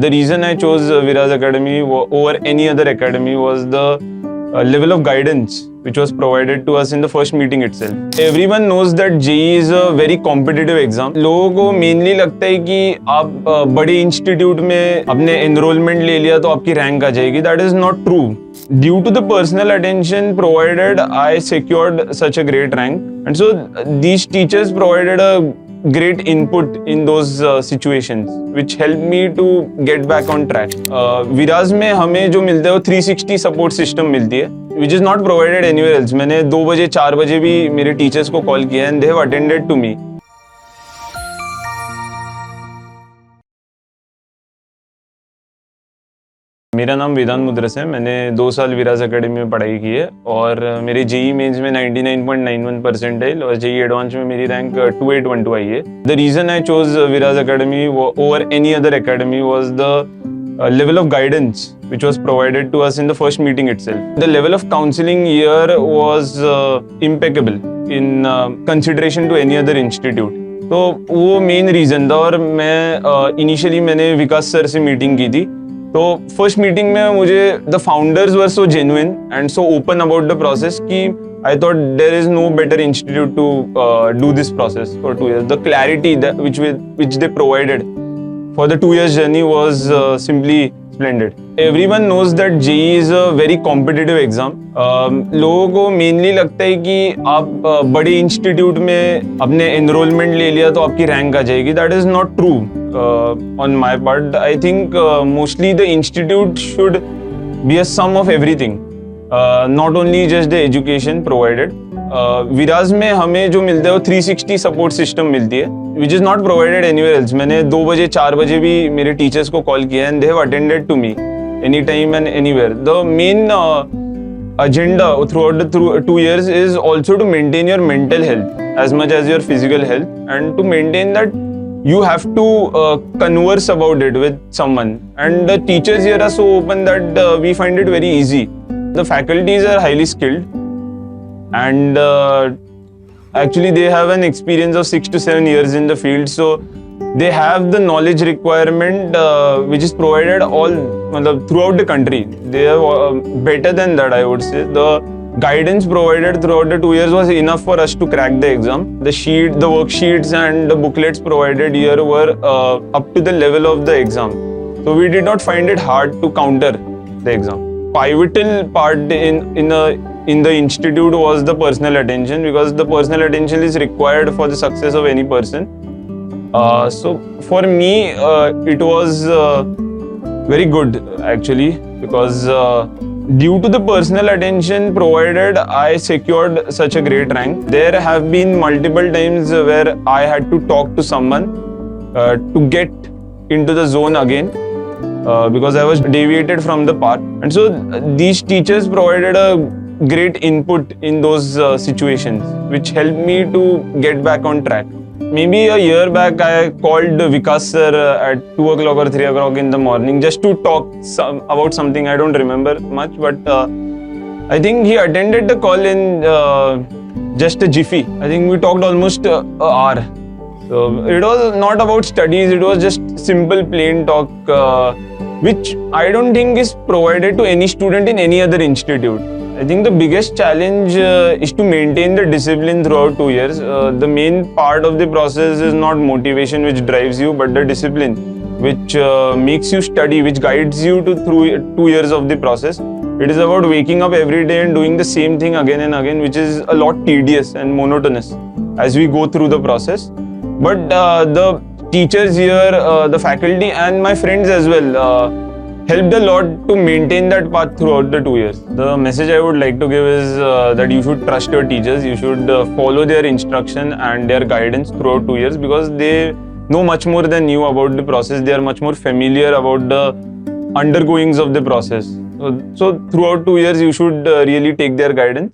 The reason I chose Viraz Academy over any other academy was the level of guidance which was provided to us in the first meeting itself. Everyone knows that JEE is a very competitive exam. लोगों को mainly लगता है कि आप बड़े institute में अपने enrollment ले लिया तो आपकी rank आ जाएगी. That is not true. Due to the personal attention provided, I secured such a great rank, and so these teachers provided a great input in those situations which helped me to get back on track. विराज में हमें जो मिलता है वो 360 support system मिलती है which is not provided anywhere else. मैंने 2 बजे 4 बजे भी मेरे टीचर्स को कॉल किया and they have attended to me. मेरा नाम वेदांत मुद्रस है. मैंने 2 साल विराज एकेडमी में पढ़ाई की है और मेरे जेई मेंस में 99.91 परसेंटाइल और जेई एडवांस में मेरी रैंक 2812 आई है. The reason I chose Viraj academy over any other academy was the level of guidance which was provided to us in the first meeting itself. The level of counseling here was impeccable in consideration to any other institute. तो वो main reason था. और मैं initially मैंने विकास sir से meeting की थी. तो फर्स्ट मीटिंग में मुझे the founders were so genuine and so open about the process कि I thought there is no better institute to do this process for 2 years. The clarity which they provided for the 2 years journey was simply splendid. Everyone knows that JEE is a very competitive exam. लोगों को mainly लगता है कि आप बड़े institute में अपने enrollment ले लिया तो आपकी रैंक आ जाएगी. That is not true on my part. I think mostly the institute should be a sum of everything, not only just the education provided. विराज में हमें जो मिलता है वो 360 सपोर्ट सिस्टम मिलती है which is not provided anywhere else. मैंने 2 बजे 4 बजे भी मेरे टीचर्स को कॉल किया and they have attended to me anytime and anywhere. The main agenda throughout the 2 years is also to maintain your mental health as much as your physical health, and to maintain that you have to converse about it with someone, and the teachers here are so open that we find it very easy. The faculties are highly skilled and actually they have an experience of 6 to 7 years in the field, so they have the knowledge requirement which is provided all throughout the country. They are better than that, I would say. The guidance provided throughout the 2 years was enough for us to crack the exam. The worksheets and the booklets provided here were up to the level of the exam, so we did not find it hard to counter the exam. Pivotal part in the institute was the personal attention, because the personal attention is required for the success of any person. So for me it was very good actually, because due to the personal attention provided, I secured such a great rank. There have been multiple times where I had to talk to someone to get into the zone again, because I was deviated from the path, and so these teachers provided a great input in those situations which helped me to get back on track. Maybe a year back I called Vikas sir at 2 o'clock or 3 o'clock in the morning just to talk about something. I don't remember much, but I think he attended the call in just a jiffy. I think we talked almost an hour. So it was not about studies, it was just simple plain talk, which I don't think is provided to any student in any other institute. I think the biggest challenge is to maintain the discipline throughout 2 years. The main part of the process is not motivation which drives you, but the discipline which makes you study, which guides you through 2 years of the process. It is about waking up every day and doing the same thing again and again, which is a lot tedious and monotonous as we go through the process. But the teachers here, the faculty and my friends as well helped a lot to maintain that path throughout the 2 years. The message I would like to give is that you should trust your teachers. You should follow their instruction and their guidance throughout 2 years, because they know much more than you about the process. They are much more familiar about the undergoings of the process. So throughout 2 years, you should really take their guidance.